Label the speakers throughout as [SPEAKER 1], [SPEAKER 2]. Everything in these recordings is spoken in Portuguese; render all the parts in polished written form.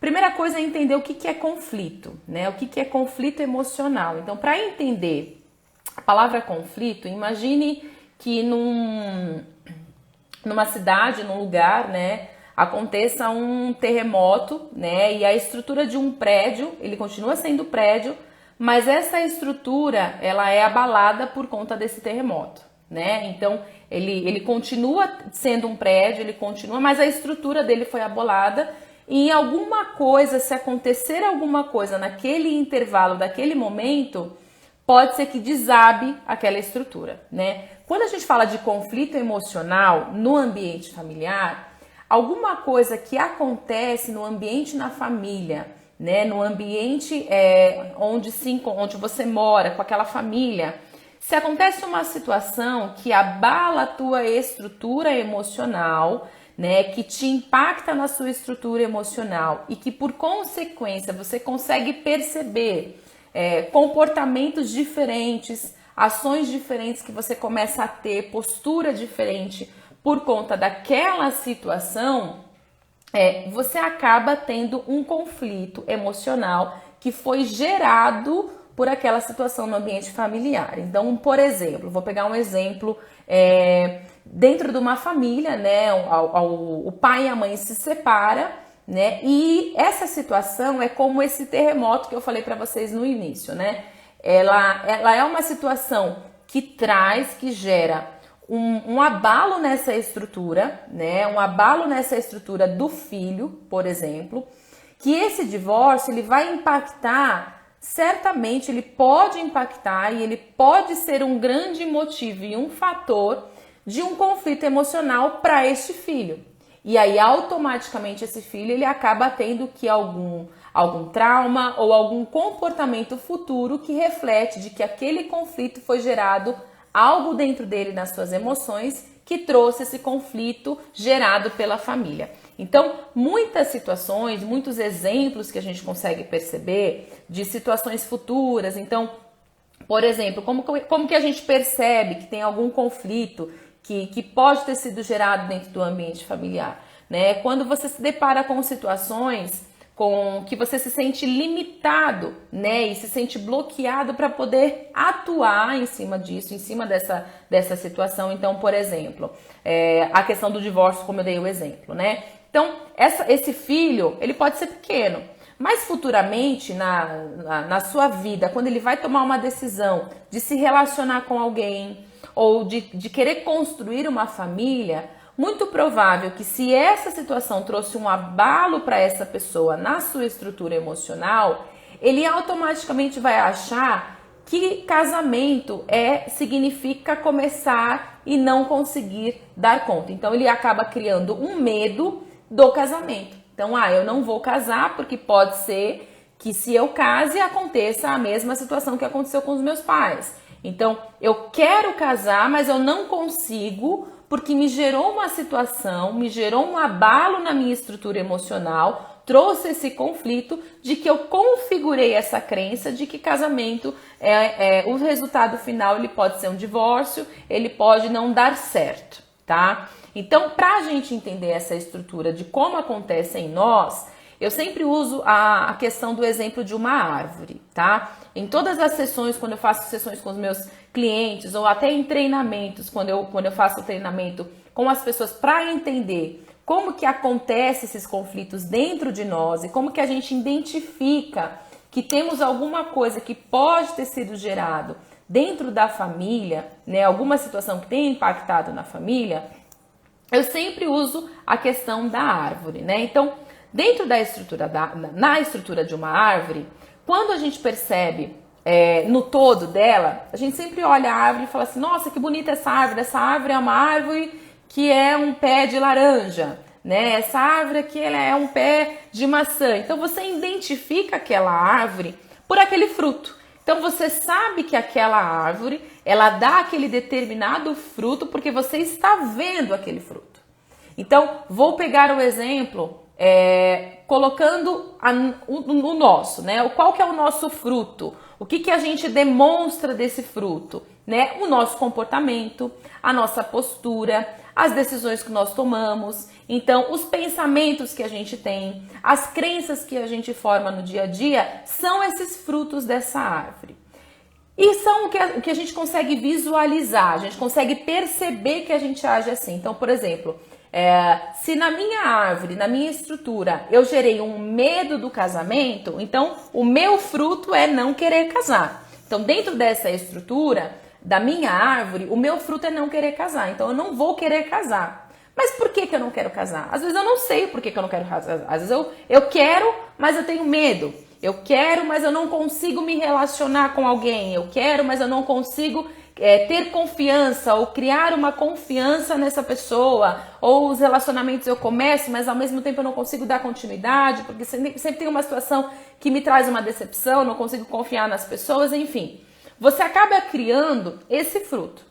[SPEAKER 1] Primeira coisa é entender o que é conflito, né? O que é conflito emocional. Então, para entender a palavra conflito, imagine que numa cidade, num lugar, né, aconteça um terremoto, né, e a estrutura de um prédio, ele continua sendo prédio, mas essa estrutura, ela é abalada por conta desse terremoto, né? Então, ele continua sendo um prédio, ele continua, mas a estrutura dele foi abalada. E em alguma coisa, se acontecer alguma coisa naquele intervalo, daquele momento, pode ser que desabe aquela estrutura, né? Quando a gente fala de conflito emocional no ambiente familiar, alguma coisa que acontece no ambiente na família, né? No ambiente onde você mora, com aquela família, se acontece uma situação que abala a tua estrutura emocional, né, que te impacta na sua estrutura emocional e que por consequência você consegue perceber comportamentos diferentes, ações diferentes que você começa a ter, postura diferente por conta daquela situação, você acaba tendo um conflito emocional que foi gerado por aquela situação no ambiente familiar. Então, por exemplo, vou pegar um exemplo dentro de uma família, né? O pai e a mãe se separam, né? E essa situação é como esse terremoto que eu falei para vocês no início, né? Ela é uma situação que gera um abalo nessa estrutura, né? Um abalo nessa estrutura do filho, por exemplo, que esse divórcio ele vai impactar. Certamente ele pode impactar e ele pode ser um grande motivo e um fator de um conflito emocional para este filho. E aí automaticamente esse filho ele acaba tendo que algum trauma ou algum comportamento futuro que reflete de que aquele conflito foi gerado algo dentro dele nas suas emoções que trouxe esse conflito gerado pela família. Então, muitas situações, muitos exemplos que a gente consegue perceber de situações futuras. Então, por exemplo, como que a gente percebe que tem algum conflito que pode ter sido gerado dentro do ambiente familiar, né? Quando você se depara com situações com que você se sente limitado, né? E se sente bloqueado para poder atuar em cima disso, em cima dessa situação. Então, por exemplo, a questão do divórcio, como eu dei o exemplo, né? Então, esse filho, ele pode ser pequeno, mas futuramente, na sua vida, quando ele vai tomar uma decisão de se relacionar com alguém ou de querer construir uma família, muito provável que se essa situação trouxe um abalo para essa pessoa na sua estrutura emocional, ele automaticamente vai achar que casamento significa começar e não conseguir dar conta. Então, ele acaba criando um medo do casamento. Então, eu não vou casar porque pode ser que se eu case aconteça a mesma situação que aconteceu com os meus pais. Então, eu quero casar, mas eu não consigo porque me gerou uma situação, me gerou um abalo na minha estrutura emocional, trouxe esse conflito de que eu configurei essa crença de que casamento o resultado final ele pode ser um divórcio, ele pode não dar certo, tá? Então, para a gente entender essa estrutura de como acontece em nós, eu sempre uso a questão do exemplo de uma árvore, tá? Em todas as sessões, quando eu faço sessões com os meus clientes, ou até em treinamentos, quando eu faço treinamento com as pessoas para entender como que acontecem esses conflitos dentro de nós e como que a gente identifica que temos alguma coisa que pode ter sido gerado dentro da família, né? Alguma situação que tenha impactado na família, eu sempre uso a questão da árvore, né? Então, dentro da estrutura, na estrutura de uma árvore, quando a gente percebe no todo dela, a gente sempre olha a árvore e fala assim, nossa, que bonita essa árvore é uma árvore que é um pé de laranja, né? Essa árvore aqui ela é um pé de maçã. Então, você identifica aquela árvore por aquele fruto. Então, você sabe que aquela árvore, ela dá aquele determinado fruto porque você está vendo aquele fruto. Então, vou pegar o exemplo colocando o nosso, né? Qual que é o nosso fruto? O que a gente demonstra desse fruto? Né? O nosso comportamento, a nossa postura, as decisões que nós tomamos, então os pensamentos que a gente tem, as crenças que a gente forma no dia a dia, são esses frutos dessa árvore. E são o que a gente consegue visualizar, a gente consegue perceber que a gente age assim. Então, por exemplo, se na minha árvore, na minha estrutura, eu gerei um medo do casamento, então o meu fruto é não querer casar. Então, dentro dessa estrutura da minha árvore, o meu fruto é não querer casar. Então, eu não vou querer casar. Mas por que eu não quero casar? Às vezes eu não sei por que eu não quero casar. Às vezes eu quero, mas eu tenho medo. Eu quero, mas eu não consigo me relacionar com alguém. Eu quero, mas eu não consigo ter confiança ou criar uma confiança nessa pessoa. Ou os relacionamentos eu começo, mas ao mesmo tempo eu não consigo dar continuidade, porque sempre tem uma situação que me traz uma decepção, não consigo confiar nas pessoas, enfim. Você acaba criando esse fruto.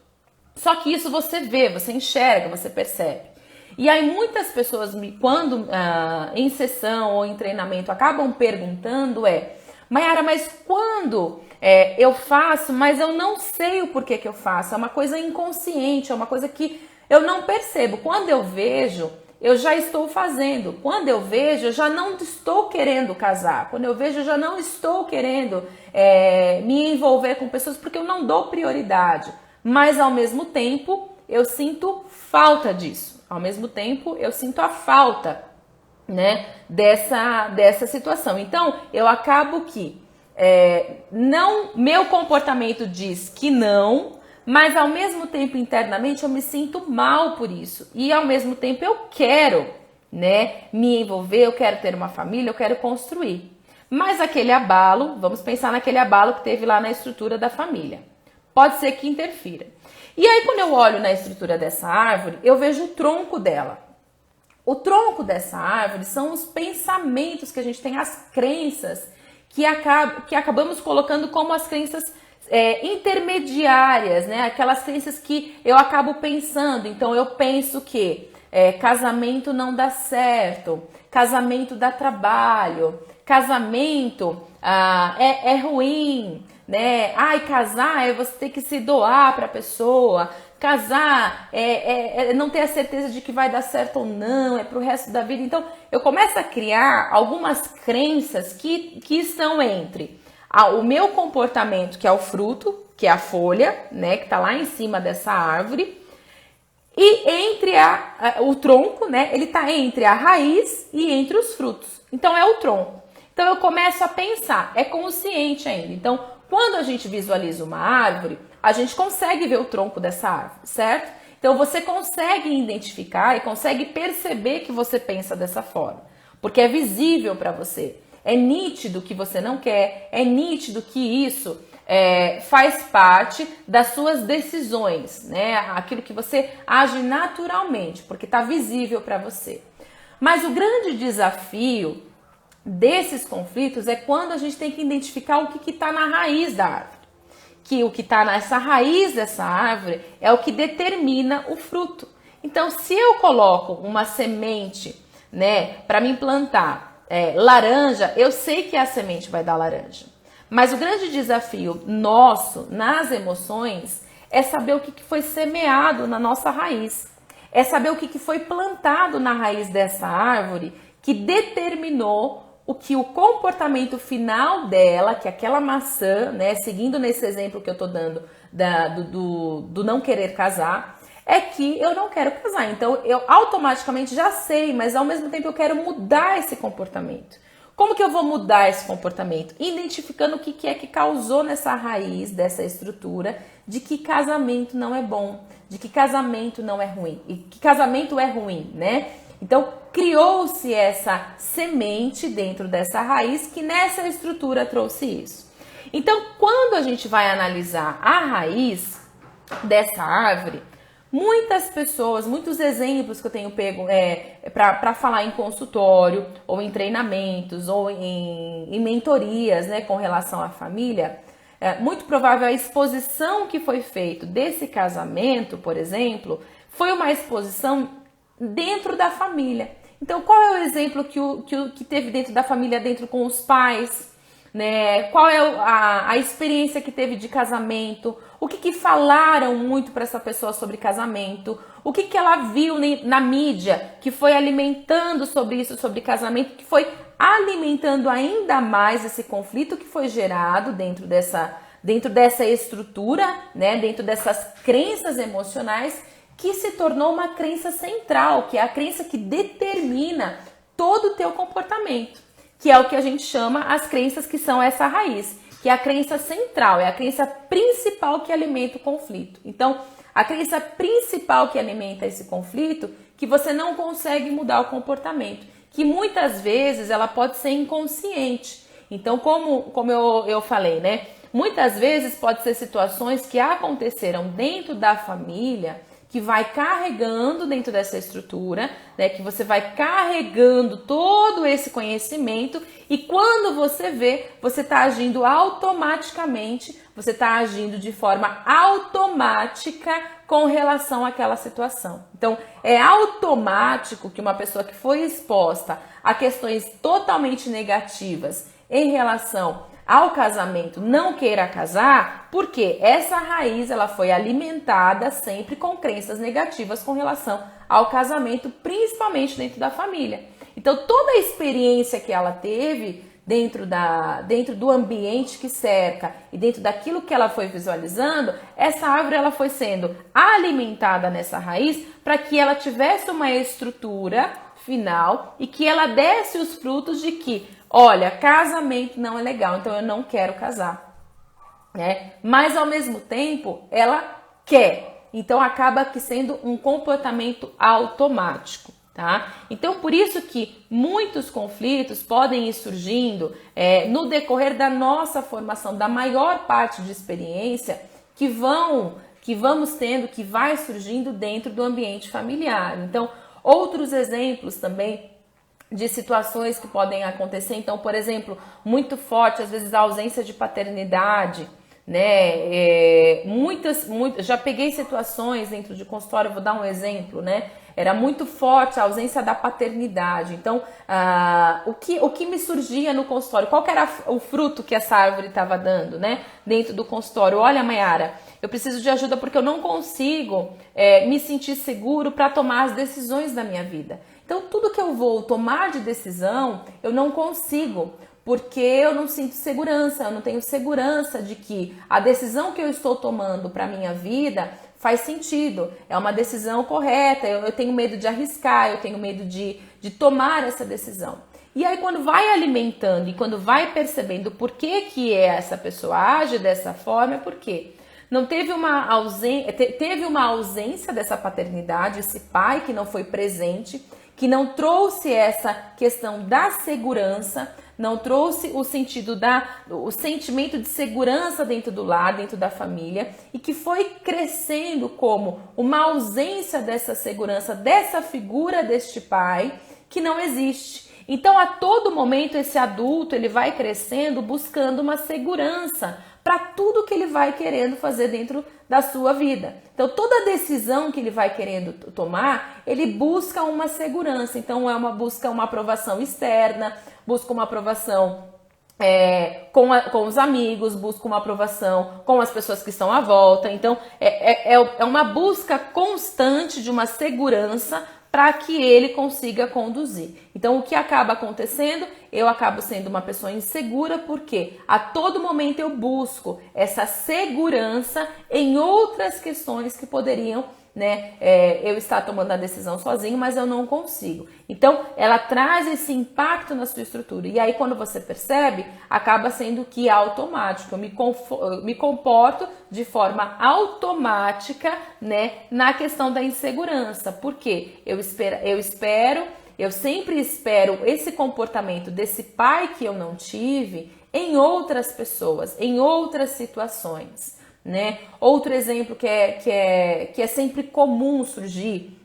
[SPEAKER 1] Só que isso você vê, você enxerga, você percebe. E aí muitas pessoas, quando em sessão ou em treinamento, acabam perguntando Maiara, mas quando eu faço, mas eu não sei o porquê que eu faço, é uma coisa inconsciente, é uma coisa que eu não percebo. Quando eu vejo, eu já estou fazendo. Quando eu vejo, eu já não estou querendo casar. Quando eu vejo, eu já não estou querendo me envolver com pessoas porque eu não dou prioridade. Mas ao mesmo tempo, eu sinto falta disso. Ao mesmo tempo, eu sinto a falta, né, dessa situação. Então, eu acabo que meu comportamento diz que não, mas ao mesmo tempo, internamente, eu me sinto mal por isso. E ao mesmo tempo, eu quero, né, me envolver, eu quero ter uma família, eu quero construir. Mas aquele abalo, vamos pensar naquele abalo que teve lá na estrutura da família. Pode ser que interfira. E aí, quando eu olho na estrutura dessa árvore, eu vejo o tronco dela. O tronco dessa árvore são os pensamentos que a gente tem, as crenças que acabamos colocando como as crenças intermediárias, né? Aquelas crenças que eu acabo pensando. Então, eu penso que casamento não dá certo, casamento dá trabalho, casamento é ruim, né? Ai, casar é você ter que se doar para a pessoa. Casar é não ter a certeza de que vai dar certo ou não, é pro resto da vida. Então, eu começo a criar algumas crenças que estão entre o meu comportamento, que é o fruto, que é a folha, né, que tá lá em cima dessa árvore, e entre o tronco, né, ele tá entre a raiz e entre os frutos. Então, é o tronco. Então, eu começo a pensar, é consciente ainda. Então, quando a gente visualiza uma árvore, a gente consegue ver o tronco dessa árvore, certo? Então, você consegue identificar e consegue perceber que você pensa dessa forma, porque é visível para você. É nítido que você não quer, é nítido que isso faz parte das suas decisões, né? Aquilo que você age naturalmente, porque está visível para você. Mas o grande desafio desses conflitos é quando a gente tem que identificar o que está na raiz da árvore. Que o que está nessa raiz dessa árvore é o que determina o fruto. Então, se eu coloco uma semente, né, para me plantar laranja, eu sei que a semente vai dar laranja. Mas o grande desafio nosso nas emoções é saber o que foi semeado na nossa raiz. É saber o que foi plantado na raiz dessa árvore que determinou o comportamento final dela, que aquela maçã, né, seguindo nesse exemplo que eu tô dando do não querer casar, é que eu não quero casar. Então, eu automaticamente já sei, mas ao mesmo tempo eu quero mudar esse comportamento. Como que eu vou mudar esse comportamento? Identificando o que é que causou nessa raiz dessa estrutura de que casamento não é bom, de que casamento não é ruim, e que casamento é ruim, né? Então, criou-se essa semente dentro dessa raiz que nessa estrutura trouxe isso. Então, quando a gente vai analisar a raiz dessa árvore, muitas pessoas, muitos exemplos que eu tenho pego para falar em consultório, ou em treinamentos, ou em mentorias, né, com relação à família, muito provável a exposição que foi feita desse casamento, por exemplo, foi uma exposição dentro da família. Então, qual é o exemplo que teve dentro da família, dentro com os pais, né? Qual é a experiência que teve de casamento? O que falaram muito para essa pessoa sobre casamento? O que ela viu na mídia que foi alimentando sobre isso, sobre casamento, que foi alimentando ainda mais esse conflito que foi gerado dentro dessa estrutura, né, dentro dessas crenças emocionais, que se tornou uma crença central, que é a crença que determina todo o teu comportamento, que é o que a gente chama as crenças que são essa raiz, que é a crença central, é a crença principal que alimenta o conflito. Então, a crença principal que alimenta esse conflito, que você não consegue mudar o comportamento, que muitas vezes ela pode ser inconsciente. Então, como eu falei, né? Muitas vezes pode ser situações que aconteceram dentro da família, que vai carregando dentro dessa estrutura, né? Que você vai carregando todo esse conhecimento e quando você vê, você está agindo automaticamente, você está agindo de forma automática com relação àquela situação. Então, é automático que uma pessoa que foi exposta a questões totalmente negativas em relação ao casamento não queira casar, porque essa raiz ela foi alimentada sempre com crenças negativas com relação ao casamento, principalmente dentro da família. Então toda a experiência que ela teve dentro do ambiente que cerca e dentro daquilo que ela foi visualizando, essa árvore ela foi sendo alimentada nessa raiz para que ela tivesse uma estrutura final e que ela desse os frutos de que olha, casamento não é legal, então eu não quero casar, né? Mas ao mesmo tempo, ela quer. Então acaba que sendo um comportamento automático, tá? Então por isso que muitos conflitos podem ir surgindo no decorrer da nossa formação, da maior parte de experiência que vamos tendo, que vai surgindo dentro do ambiente familiar. Então, outros exemplos também de situações que podem acontecer. Então, por exemplo, muito forte, às vezes, a ausência de paternidade, né? Já peguei situações dentro de consultório, vou dar um exemplo, né? Era muito forte a ausência da paternidade. Então, o que me surgia no consultório? Qual que era o fruto que essa árvore estava dando, né? Dentro do consultório. Olha, Mayara, eu preciso de ajuda porque eu não consigo me sentir seguro para tomar as decisões da minha vida. Então, tudo que eu vou tomar de decisão, eu não consigo, porque eu não sinto segurança, eu não tenho segurança de que a decisão que eu estou tomando para a minha vida faz sentido, é uma decisão correta, eu tenho medo de arriscar, eu tenho medo de tomar essa decisão. E aí, quando vai alimentando e quando vai percebendo por que essa pessoa age dessa forma, é porque não teve teve uma ausência dessa paternidade, esse pai que não foi presente, que não trouxe essa questão da segurança, não trouxe o sentimento de segurança dentro do lar, dentro da família, e que foi crescendo como uma ausência dessa segurança, dessa figura deste pai que não existe. Então, a todo momento, esse adulto ele vai crescendo buscando uma segurança para tudo que ele vai querendo fazer dentro da sua vida. Então, toda decisão que ele vai querendo tomar, ele busca uma segurança. Então, busca uma aprovação externa, busca uma aprovação com os amigos, busca uma aprovação com as pessoas que estão à volta. Então, é uma busca constante de uma segurança para que ele consiga conduzir. Então, o que acaba acontecendo? Eu acabo sendo uma pessoa insegura porque a todo momento eu busco essa segurança em outras questões que poderiam, né, eu estar tomando a decisão sozinho, mas eu não consigo. Então, ela traz esse impacto na sua estrutura. E aí, quando você percebe, acaba sendo que é automático. Eu me comporto de forma automática, né, na questão da insegurança. Por quê? Eu sempre espero esse comportamento desse pai que eu não tive em outras pessoas, em outras situações, né? Outro exemplo que é sempre comum surgir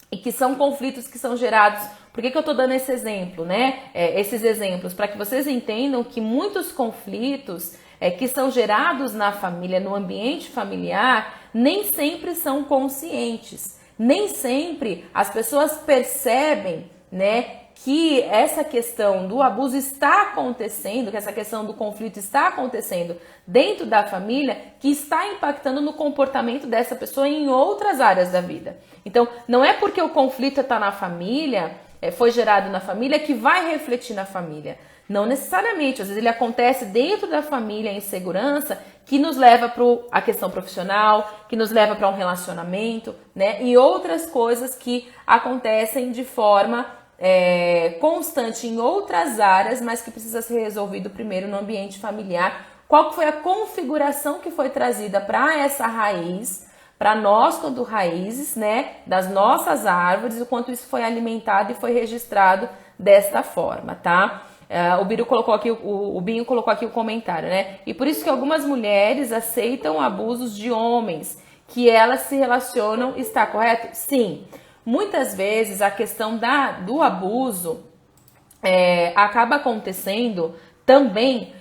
[SPEAKER 1] e que são conflitos que são gerados. Por que eu estou dando esse exemplo, né? Esses exemplos para que vocês entendam que muitos conflitos que são gerados na família, no ambiente familiar, nem sempre são conscientes. Nem sempre as pessoas percebem, né, que essa questão do abuso está acontecendo, que essa questão do conflito está acontecendo dentro da família, que está impactando no comportamento dessa pessoa em outras áreas da vida. Então, não é porque o conflito está na família, foi gerado na família, que vai refletir na família. Não necessariamente, às vezes ele acontece dentro da família, a insegurança, que nos leva para a questão profissional, que nos leva para um relacionamento, né? E outras coisas que acontecem de forma constante em outras áreas, mas que precisa ser resolvido primeiro no ambiente familiar. Qual foi a configuração que foi trazida para essa raiz, para nós quanto raízes, né, das nossas árvores, o quanto isso foi alimentado e foi registrado desta forma, tá? O Binho colocou aqui o comentário, né? E por isso que algumas mulheres aceitam abusos de homens, que elas se relacionam, está correto? Sim. Muitas vezes a questão do abuso acaba acontecendo também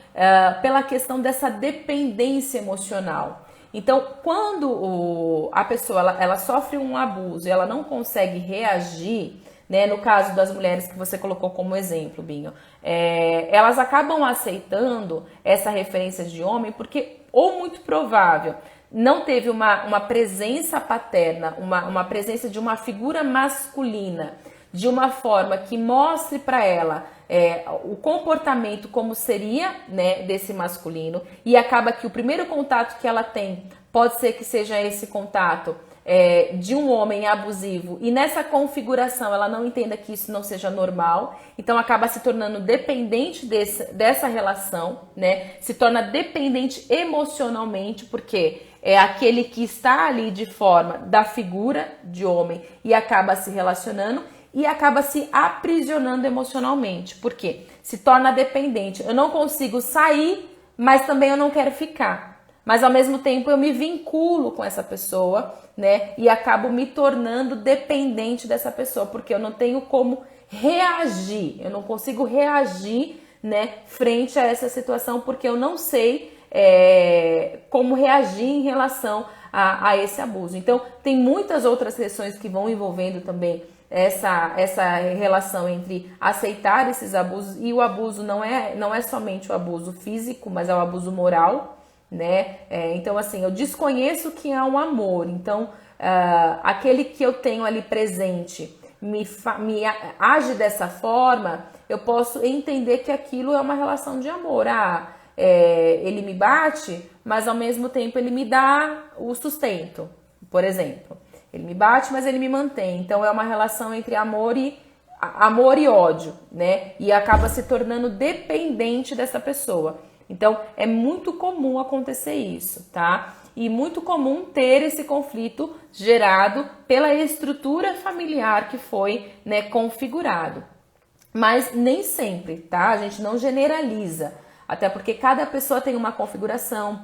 [SPEAKER 1] pela questão dessa dependência emocional. Então, quando a pessoa ela sofre um abuso e ela não consegue reagir, né, no caso das mulheres que você colocou como exemplo, Binho, elas acabam aceitando essa referência de homem porque, ou muito provável, não teve uma presença paterna, uma presença de uma figura masculina, de uma forma que mostre para ela o comportamento como seria, né, desse masculino, e acaba que o primeiro contato que ela tem pode ser que seja esse contato de um homem abusivo, e nessa configuração ela não entenda que isso não seja normal, então acaba se tornando dependente dessa relação, né? Se torna dependente emocionalmente, porque é aquele que está ali de forma da figura de homem e acaba se relacionando e acaba se aprisionando emocionalmente. Por quê? Se torna dependente. Eu não consigo sair, mas também eu não quero ficar. Mas ao mesmo tempo eu me vinculo com essa pessoa, né? E acabo me tornando dependente dessa pessoa, porque eu não tenho como reagir. Eu não consigo reagir, né, frente a essa situação, porque eu não sei como reagir em relação a esse abuso. Então, tem muitas outras questões que vão envolvendo também essa relação entre aceitar esses abusos, e o abuso não é somente o abuso físico, mas é o abuso moral, né? Então, assim, eu desconheço o que é um amor. Então, aquele que eu tenho ali presente me age dessa forma, eu posso entender que aquilo é uma relação de amor. Ele me bate, mas ao mesmo tempo ele me dá o sustento, por exemplo. Ele me bate, mas ele me mantém. Então é uma relação entre amor e ódio, né? E acaba se tornando dependente dessa pessoa. Então é muito comum acontecer isso, tá? E muito comum ter esse conflito gerado pela estrutura familiar que foi, né, configurado. Mas nem sempre, tá? A gente não generaliza. Até porque cada pessoa tem uma configuração,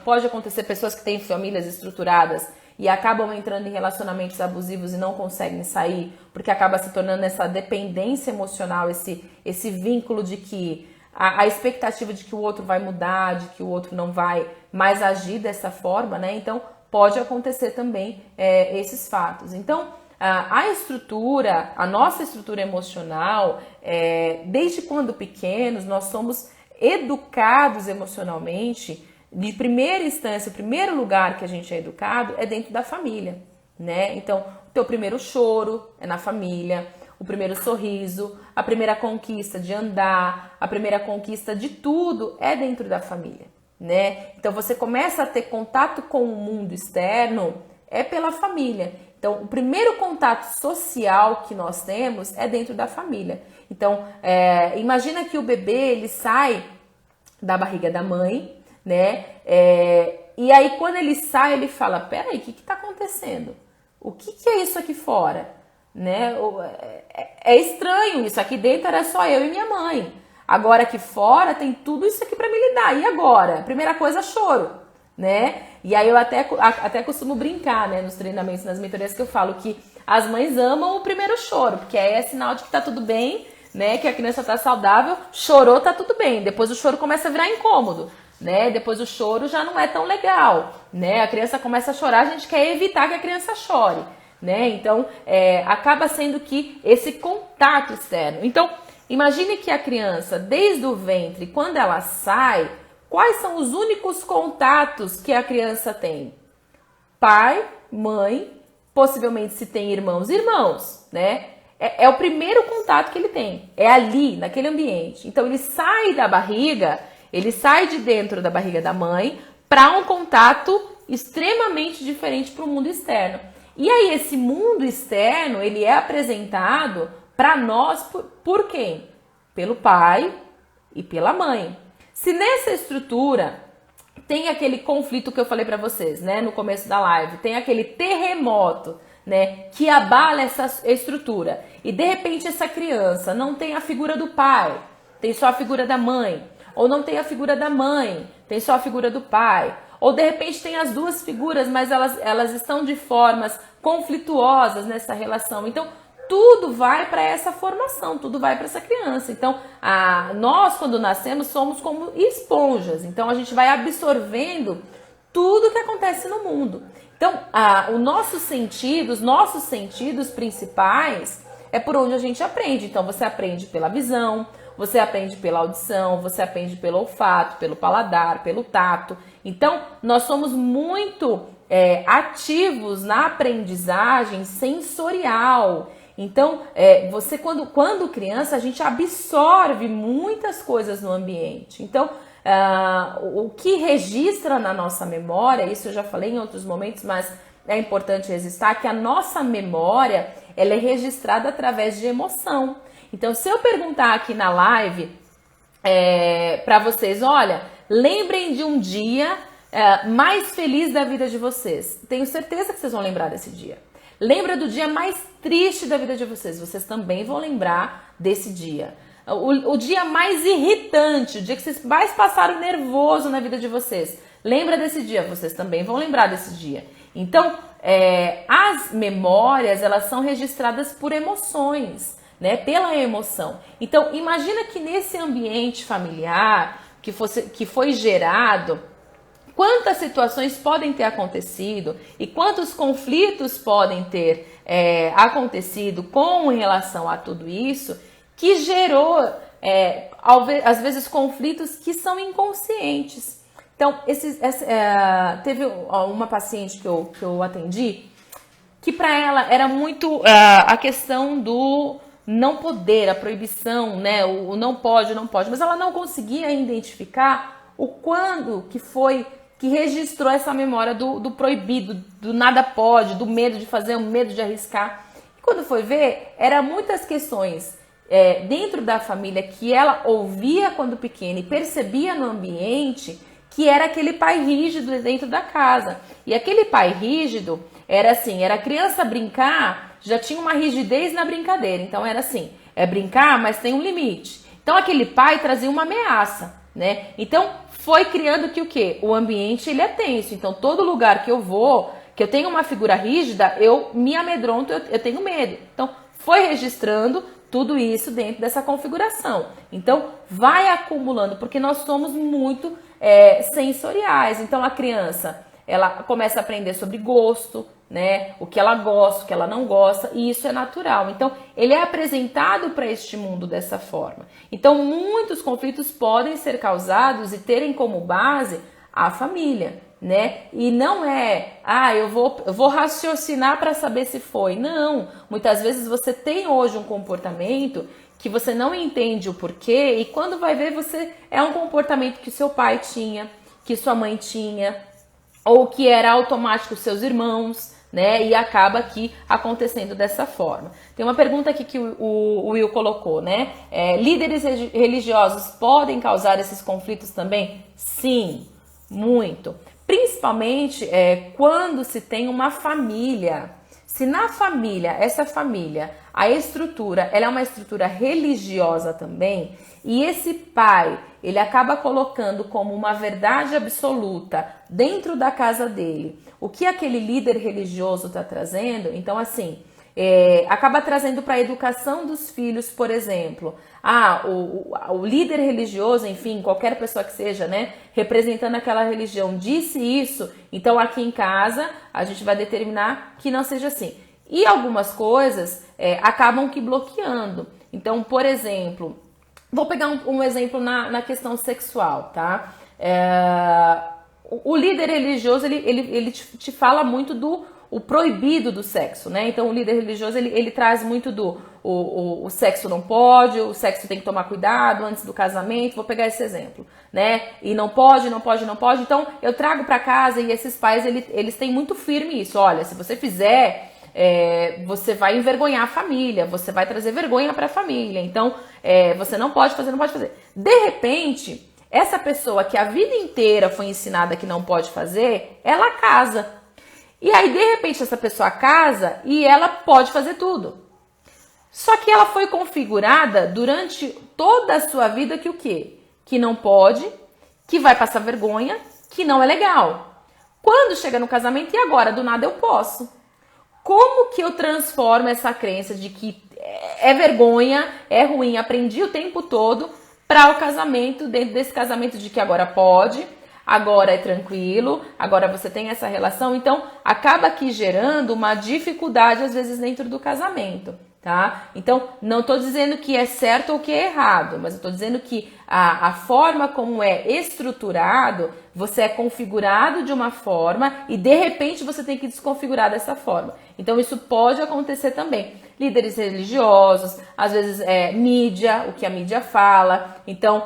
[SPEAKER 1] pode acontecer pessoas que têm famílias estruturadas e acabam entrando em relacionamentos abusivos e não conseguem sair, porque acaba se tornando essa dependência emocional, esse vínculo de que a expectativa de que o outro vai mudar, de que o outro não vai mais agir dessa forma, né? Então, pode acontecer também esses fatos. Então, a nossa estrutura emocional, desde quando pequenos, nós somos educados emocionalmente. De primeira instância, o primeiro lugar que a gente é educado é dentro da família, né? Então, o teu primeiro choro é na família, o primeiro sorriso, a primeira conquista de andar, a primeira conquista de tudo é dentro da família, né? Então, você começa a ter contato com o mundo externo pela família. Então, o primeiro contato social que nós temos é dentro da família. Então, imagina que o bebê, ele sai da barriga da mãe, né? E aí, quando ele sai, ele fala, peraí, o que está acontecendo? O que é isso aqui fora? Né? É estranho isso, aqui dentro era só eu e minha mãe. Agora aqui fora tem tudo isso aqui para me lidar. E agora? Primeira coisa, choro, né? E aí eu até costumo brincar, né, nos treinamentos, nas mentorias, que eu falo que as mães amam o primeiro choro, porque aí é sinal de que tá tudo bem, né, que a criança tá saudável, chorou, tá tudo bem. Depois o choro começa a virar incômodo, né? Depois o choro já não é tão legal, né? A criança começa a chorar, a gente quer evitar que a criança chore, né? Então, acaba sendo que esse contato externo. Então, imagine que a criança, desde o ventre, quando ela sai, quais são os únicos contatos que a criança tem? Pai, mãe, possivelmente se tem irmãos, né? É o primeiro contato que ele tem, é ali, naquele ambiente. Então ele sai da barriga, ele sai de dentro da barriga da mãe para um contato extremamente diferente para o mundo externo. E aí esse mundo externo, ele é apresentado para nós por quem? Pelo pai e pela mãe. Se nessa estrutura tem aquele conflito que eu falei para vocês, né, no começo da live, tem aquele terremoto, né, que abala essa estrutura, e de repente essa criança não tem a figura do pai, tem só a figura da mãe, ou não tem a figura da mãe, tem só a figura do pai, ou de repente tem as duas figuras, mas elas estão de formas conflituosas nessa relação. Então tudo vai para essa formação, tudo vai para essa criança. Então, nós, quando nascemos, somos como esponjas. Então, a gente vai absorvendo tudo que acontece no mundo. Então, os nossos sentidos principais é por onde a gente aprende. Então, você aprende pela visão, você aprende pela audição, você aprende pelo olfato, pelo paladar, pelo tato. Então, nós somos muito ativos na aprendizagem sensorial. Então, você quando criança, a gente absorve muitas coisas no ambiente. Então, o que registra na nossa memória, isso eu já falei em outros momentos, mas é importante registrar que a nossa memória, ela é registrada através de emoção. Então, se eu perguntar aqui na live para vocês, olha, lembrem de um dia mais feliz da vida de vocês. Tenho certeza que vocês vão lembrar desse dia. Lembra do dia mais triste da vida de vocês. Vocês também vão lembrar desse dia. O dia mais irritante, o dia que vocês mais passaram nervoso na vida de vocês. Lembra desse dia. Vocês também vão lembrar desse dia. Então, as memórias, elas são registradas por emoções, né? Pela emoção. Então, imagina que nesse ambiente familiar que foi gerado, quantas situações podem ter acontecido e quantos conflitos podem ter acontecido com relação a tudo isso, que gerou, às vezes, conflitos que são inconscientes. Então, teve uma paciente que eu atendi, que para ela era muito a questão do não poder, a proibição, né? O não pode, mas ela não conseguia identificar o quando que foi que registrou essa memória do proibido, do nada pode, do medo de fazer, o medo de arriscar. E quando foi ver, eram muitas questões dentro da família que ela ouvia quando pequena e percebia no ambiente, que era aquele pai rígido dentro da casa. E aquele pai rígido era assim, era a criança brincar, já tinha uma rigidez na brincadeira. Então era assim, brincar, mas tem um limite. Então aquele pai trazia uma ameaça, né? Então foi criando que o quê? O ambiente, ele é tenso. Então, todo lugar que eu vou, que eu tenho uma figura rígida, eu me amedronto, eu tenho medo. Então, foi registrando tudo isso dentro dessa configuração. Então, vai acumulando, porque nós somos muito sensoriais. Então, a criança, ela começa a aprender sobre gosto, né? O que ela gosta, o que ela não gosta, e isso é natural. Então, ele é apresentado para este mundo dessa forma. Então, muitos conflitos podem ser causados e terem como base a família, né? E não eu vou raciocinar para saber se foi. Não, muitas vezes você tem hoje um comportamento que você não entende o porquê, e quando vai ver, é um comportamento que seu pai tinha, que sua mãe tinha, ou que era automático seus irmãos, né? E acaba aqui acontecendo dessa forma. Tem uma pergunta aqui que o Will colocou, né? Líderes religiosos podem causar esses conflitos também? Sim, muito. Principalmente quando se tem uma família. Se na família, essa família, a estrutura, ela é uma estrutura religiosa também, e esse pai, ele acaba colocando como uma verdade absoluta dentro da casa dele o que aquele líder religioso está trazendo. Então, assim, acaba trazendo para a educação dos filhos, por exemplo, o líder religioso, enfim, qualquer pessoa que seja, né, representando aquela religião, disse isso, então aqui em casa a gente vai determinar que não seja assim. E algumas coisas acabam que bloqueando. Então, por exemplo, vou pegar um exemplo na questão sexual, tá? O líder religioso, ele te fala muito do o proibido do sexo, né? Então, o líder religioso, ele traz muito do o sexo não pode, o sexo tem que tomar cuidado antes do casamento. Vou pegar esse exemplo, né? E não pode, não pode, não pode. Então, eu trago para casa e esses pais, eles têm muito firme isso. Olha, se você fizer... você vai envergonhar a família, você vai trazer vergonha para a família, então você não pode fazer, não pode fazer. De repente, essa pessoa que a vida inteira foi ensinada que não pode fazer, ela casa. E aí, de repente, essa pessoa casa e ela pode fazer tudo. Só que ela foi configurada durante toda a sua vida que o quê? Que não pode, que vai passar vergonha, que não é legal. Quando chega no casamento, e agora? Do nada eu posso. Como que eu transformo essa crença de que é vergonha, é ruim, aprendi o tempo todo, para o casamento, dentro desse casamento de que agora pode, agora é tranquilo, agora você tem essa relação, então acaba aqui gerando uma dificuldade às vezes dentro do casamento, tá? Então não estou dizendo que é certo ou que é errado, mas eu estou dizendo que a forma como é estruturado, você é configurado de uma forma e de repente você tem que desconfigurar dessa forma. Então isso pode acontecer também. Líderes religiosos, às vezes mídia, o que a mídia fala, então,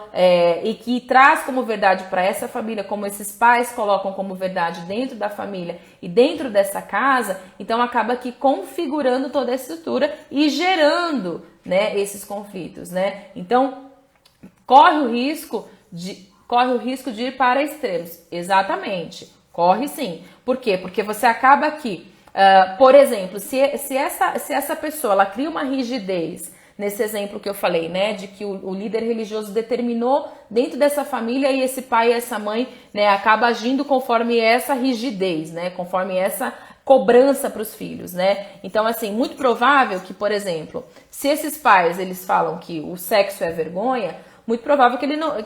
[SPEAKER 1] e que traz como verdade para essa família, como esses pais colocam como verdade dentro da família e dentro dessa casa, então acaba aqui configurando toda a estrutura e gerando, né, esses conflitos, né? Então, corre o risco de ir para extremos. Exatamente, corre sim. Por quê? Porque você acaba aqui... por exemplo, se essa pessoa ela cria uma rigidez, nesse exemplo que eu falei, né, de que o líder religioso determinou dentro dessa família e esse pai e essa mãe, né, acaba agindo conforme essa rigidez, né, conforme essa cobrança para os filhos, né? Então, assim, muito provável que, por exemplo, se esses pais eles falam que o sexo é vergonha, muito provável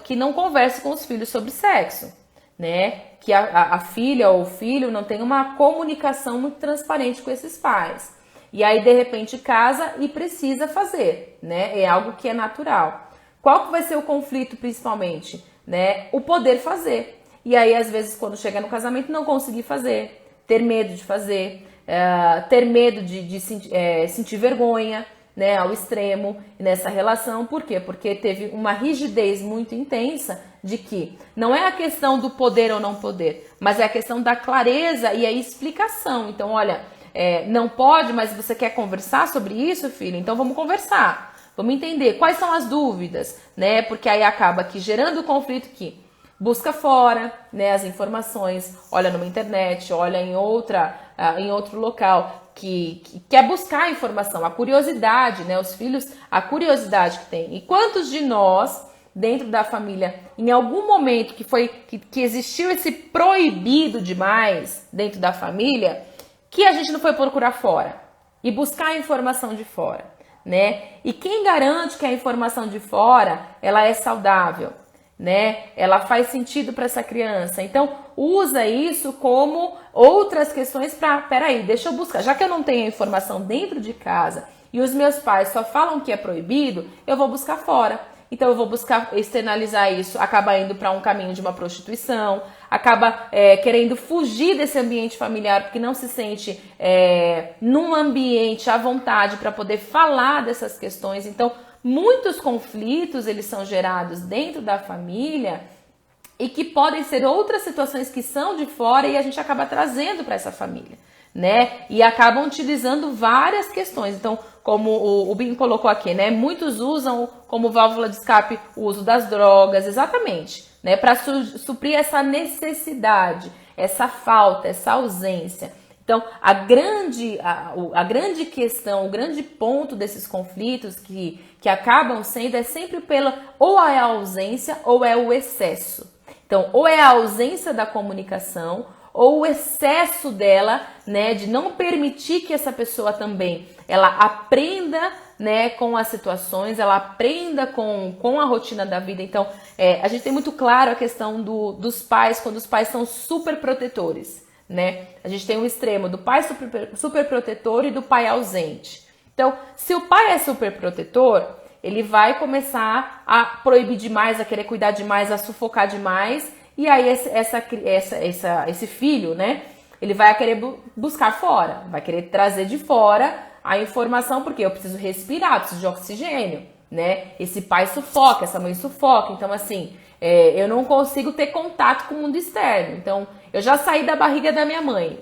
[SPEAKER 1] que não converse com os filhos sobre sexo, né? Que a filha ou o filho não tem uma comunicação muito transparente com esses pais. E aí, de repente, casa e precisa fazer, né? É algo que é natural. Qual que vai ser o conflito, principalmente? Né? O poder fazer. E aí, às vezes, quando chega no casamento, não conseguir fazer, ter medo de fazer, ter medo de sentir vergonha, né, ao extremo nessa relação. Por quê? Porque teve uma rigidez muito intensa de que não é a questão do poder ou não poder, mas é a questão da clareza e a explicação. Então, olha, não pode, mas você quer conversar sobre isso, filho? Então vamos conversar, vamos entender quais são as dúvidas, né? Porque aí acaba aqui gerando o conflito que busca fora, né, as informações, olha numa internet, olha em outro local, que quer buscar a informação, a curiosidade, né? Os filhos, a curiosidade que tem. E quantos de nós, dentro da família, em algum momento que existiu esse proibido demais dentro da família, que a gente não foi procurar fora e buscar a informação de fora, né? E quem garante que a informação de fora, ela é saudável, né? Ela faz sentido para essa criança. Então, usa isso como outras questões para, peraí, deixa eu buscar. Já que eu não tenho a informação dentro de casa e os meus pais só falam que é proibido, eu vou buscar fora. Então, eu vou buscar externalizar isso, acaba indo para um caminho de uma prostituição, acaba querendo fugir desse ambiente familiar, porque não se sente num ambiente à vontade para poder falar dessas questões. Então, muitos conflitos, eles são gerados dentro da família e que podem ser outras situações que são de fora e a gente acaba trazendo para essa família, né? E acabam utilizando várias questões. Então, como o Binho colocou aqui, né? Muitos usam como válvula de escape o uso das drogas, exatamente, né? Para suprir essa necessidade, essa falta, essa ausência. Então, a grande questão, o grande ponto desses conflitos que acabam sendo é sempre ou é a ausência ou é o excesso. Então, ou é a ausência da comunicação ou o excesso dela, né, de não permitir que essa pessoa também ela aprenda, né, com as situações, ela aprenda com a rotina da vida. Então, a gente tem muito claro a questão dos pais, quando os pais são super protetores, né? A gente tem um extremo do pai super protetor e do pai ausente. Então, se o pai é super protetor, ele vai começar a proibir demais, a querer cuidar demais, a sufocar demais, e aí esse filho, né, ele vai querer buscar fora, vai querer trazer de fora a informação, porque eu preciso respirar, preciso de oxigênio, né? Esse pai sufoca, essa mãe sufoca, então assim, eu não consigo ter contato com o mundo externo. Então, eu já saí da barriga da minha mãe,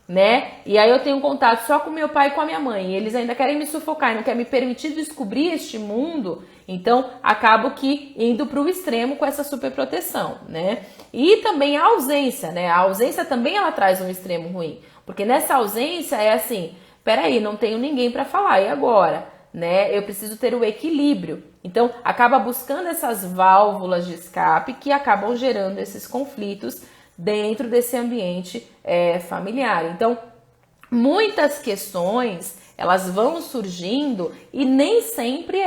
[SPEAKER 1] né? E aí eu tenho contato só com meu pai e com a minha mãe. E eles ainda querem me sufocar e não querem me permitir descobrir este mundo. Então, acabo que indo para o extremo com essa superproteção, né? E também a ausência, né? A ausência também ela traz um extremo ruim. Porque nessa ausência é assim, peraí, não tenho ninguém para falar, e agora? Né? Eu preciso ter o equilíbrio. Então, acaba buscando essas válvulas de escape que acabam gerando esses conflitos dentro desse ambiente familiar. Então, muitas questões, elas vão surgindo e nem sempre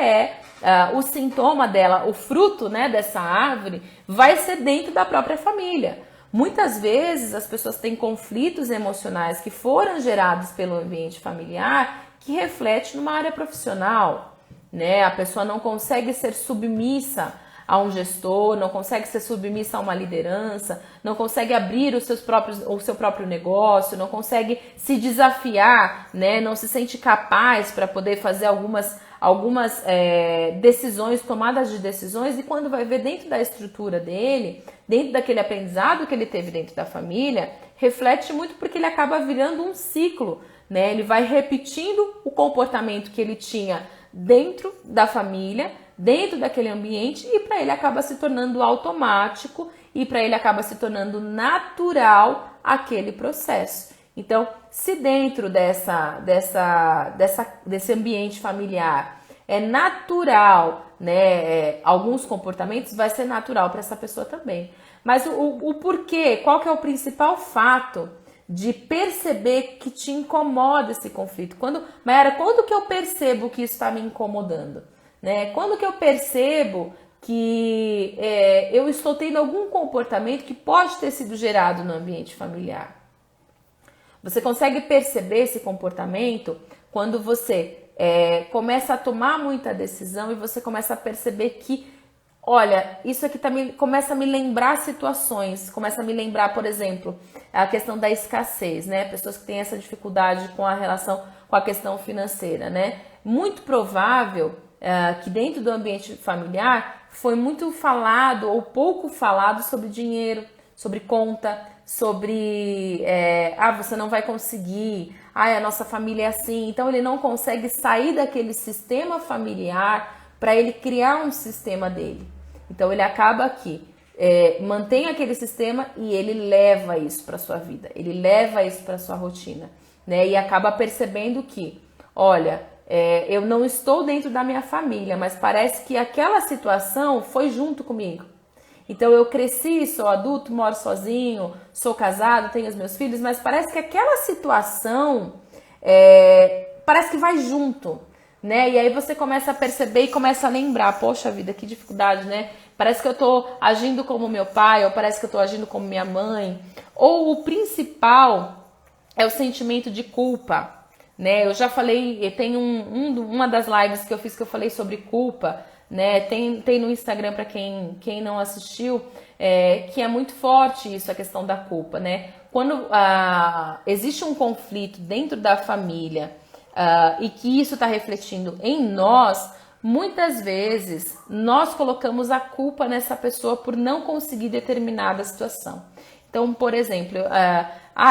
[SPEAKER 1] o sintoma dela, o fruto, né, dessa árvore, vai ser dentro da própria família. Muitas vezes as pessoas têm conflitos emocionais que foram gerados pelo ambiente familiar que reflete numa área profissional, né? A pessoa não consegue ser submissa a um gestor, não consegue ser submissa a uma liderança, não consegue abrir o seu próprio negócio, não consegue se desafiar, né? Não se sente capaz para poder fazer algumas decisões, tomadas de decisões, e quando vai ver dentro da estrutura dele, dentro daquele aprendizado que ele teve dentro da família, reflete muito porque ele acaba virando um ciclo, né? Ele vai repetindo o comportamento que ele tinha dentro da família, dentro daquele ambiente, e para ele acaba se tornando automático e para ele acaba se tornando natural aquele processo. Então, se dentro desse ambiente familiar é natural, né, alguns comportamentos, vai ser natural para essa pessoa também. Mas o porquê, qual que é o principal fato de perceber que te incomoda esse conflito? Mayara, quando que eu percebo que isso está me incomodando? Né? Quando que eu percebo que eu estou tendo algum comportamento que pode ter sido gerado no ambiente familiar? Você consegue perceber esse comportamento quando você começa a tomar muita decisão e você começa a perceber que, olha, isso aqui também começa a me lembrar situações, começa a me lembrar, por exemplo, a questão da escassez, né? Pessoas que têm essa dificuldade com a relação com a questão financeira, né? Muito provável que dentro do ambiente familiar foi muito falado ou pouco falado sobre dinheiro, sobre conta, sobre você não vai conseguir, a nossa família é assim. Então ele não consegue sair daquele sistema familiar para ele criar um sistema dele. Então ele acaba aqui, mantém aquele sistema e ele leva isso para sua vida, ele leva isso para sua rotina, né? E acaba percebendo que, olha, eu não estou dentro da minha família, mas parece que aquela situação foi junto comigo. Então eu cresci, sou adulto, moro sozinho, sou casado, tenho os meus filhos, mas parece que aquela situação parece que vai junto, né? E aí você começa a perceber e começa a lembrar, poxa vida, que dificuldade, né? Parece que eu tô agindo como meu pai, ou parece que eu tô agindo como minha mãe. Ou o principal é o sentimento de culpa, né? Eu já falei, tem uma das lives que eu fiz que eu falei sobre culpa, né? Tem no Instagram para quem não assistiu, que é muito forte isso, a questão da culpa, né? Quando existe um conflito dentro da família e que isso está refletindo em nós, muitas vezes nós colocamos a culpa nessa pessoa por não conseguir determinada situação. Então, por exemplo,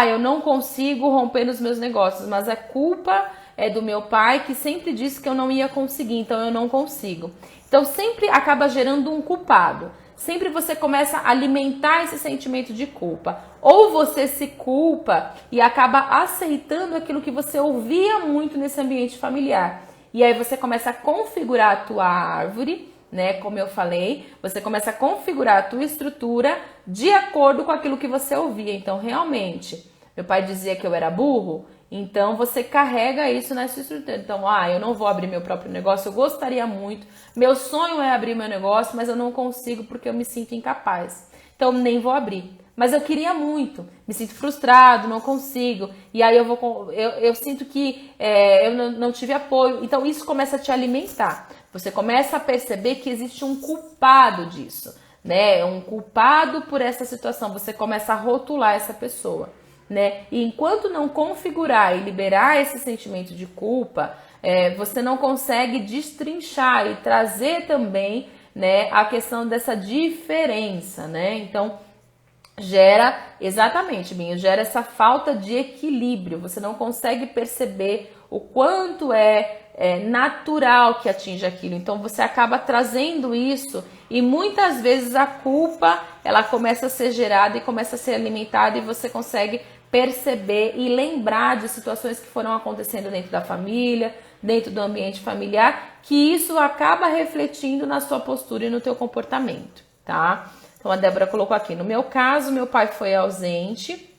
[SPEAKER 1] eu não consigo romper nos meus negócios, mas a culpa é do meu pai que sempre disse que eu não ia conseguir, então eu não consigo. Então sempre acaba gerando um culpado. Sempre você começa a alimentar esse sentimento de culpa. Ou você se culpa e acaba aceitando aquilo que você ouvia muito nesse ambiente familiar. E aí você começa a configurar a tua árvore, né? Como eu falei, você começa a configurar a tua estrutura de acordo com aquilo que você ouvia. Então, realmente, meu pai dizia que eu era burro, Então você carrega isso na sua estrutura. Então, eu não vou abrir meu próprio negócio, eu gostaria muito. Meu sonho é abrir meu negócio, mas eu não consigo porque eu me sinto incapaz. Então nem vou abrir. Mas eu queria muito, me sinto frustrado, não consigo. E aí eu sinto que eu não tive apoio. Então isso começa a te alimentar. Você começa a perceber que existe um culpado disso, né? Um culpado por essa situação. Você começa a rotular essa pessoa, né? E enquanto não configurar e liberar esse sentimento de culpa, você não consegue destrinchar e trazer também, né, a questão dessa diferença, né? Então gera, exatamente, Binho, gera essa falta de equilíbrio. Você não consegue perceber o quanto é natural que atinja aquilo. Então você acaba trazendo isso e muitas vezes a culpa ela começa a ser gerada e começa a ser alimentada e você consegue perceber e lembrar de situações que foram acontecendo dentro da família, dentro do ambiente familiar, que isso acaba refletindo na sua postura e no teu comportamento, tá? Então a Débora colocou aqui, no meu caso, meu pai foi ausente,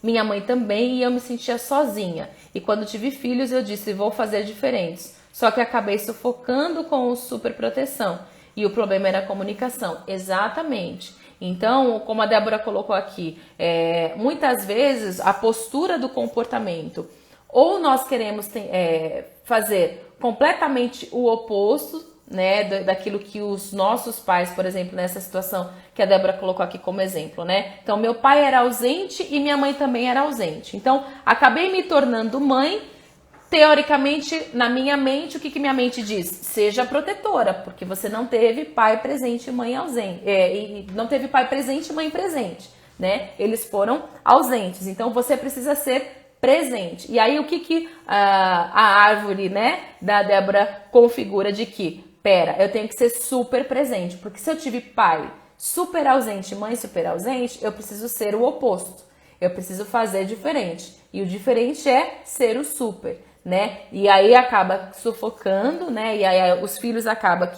[SPEAKER 1] minha mãe também, e eu me sentia sozinha. E quando tive filhos, eu disse, vou fazer diferentes. Só que acabei sufocando com o superproteção. E o problema era a comunicação. Exatamente. Então, como a Débora colocou aqui, muitas vezes a postura do comportamento, ou nós queremos fazer completamente o oposto, né, daquilo que os nossos pais, por exemplo, nessa situação que a Débora colocou aqui como exemplo, né? Então, meu pai era ausente e minha mãe também era ausente. Então, acabei me tornando mãe. Teoricamente, na minha mente, o que minha mente diz? Seja protetora, porque você não teve pai presente e mãe ausente. E não teve pai presente e mãe presente, né? Eles foram ausentes. Então, você precisa ser presente. E aí, o que a árvore, né, da Débora configura de que, eu tenho que ser super presente, porque se eu tive pai super ausente, mãe super ausente, eu preciso ser o oposto. Eu preciso fazer diferente. E o diferente é ser o super, né? E aí acaba sufocando, né? E aí os filhos acabam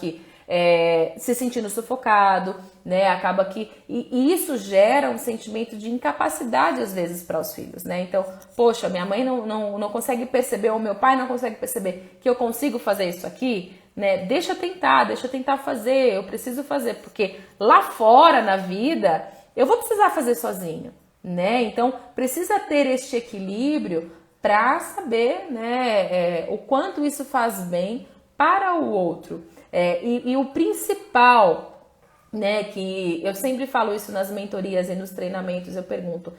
[SPEAKER 1] se sentindo sufocado, né? Acaba que e isso gera um sentimento de incapacidade às vezes para os filhos, né? Então, poxa, minha mãe não consegue perceber, ou meu pai não consegue perceber que eu consigo fazer isso aqui, né? Deixa eu tentar fazer, eu preciso fazer, porque lá fora na vida eu vou precisar fazer sozinho, né? Então, precisa ter este equilíbrio para saber, né, o quanto isso faz bem para o outro. E o principal, né, que eu sempre falo isso nas mentorias e nos treinamentos, eu pergunto,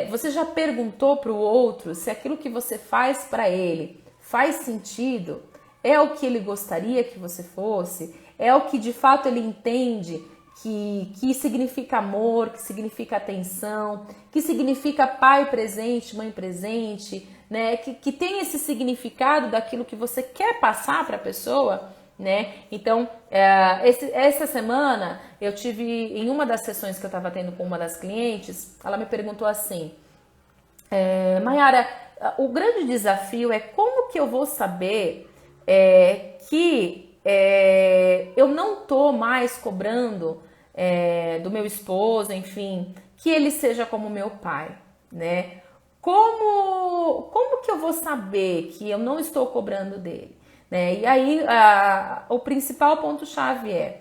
[SPEAKER 1] você já perguntou para o outro se aquilo que você faz para ele faz sentido? É o que ele gostaria que você fosse? É o que de fato ele entende que significa amor, que significa atenção, que significa pai presente, mãe presente, né? Que tem esse significado daquilo que você quer passar para a pessoa, né? Então, essa semana eu tive, em uma das sessões que eu estava tendo com uma das clientes, ela me perguntou assim, Mayara, o grande desafio é como que eu vou saber que eu não tô mais cobrando do meu esposo, enfim, que ele seja como meu pai, né? Como que eu vou saber que eu não estou cobrando dele, né? E aí o principal ponto-chave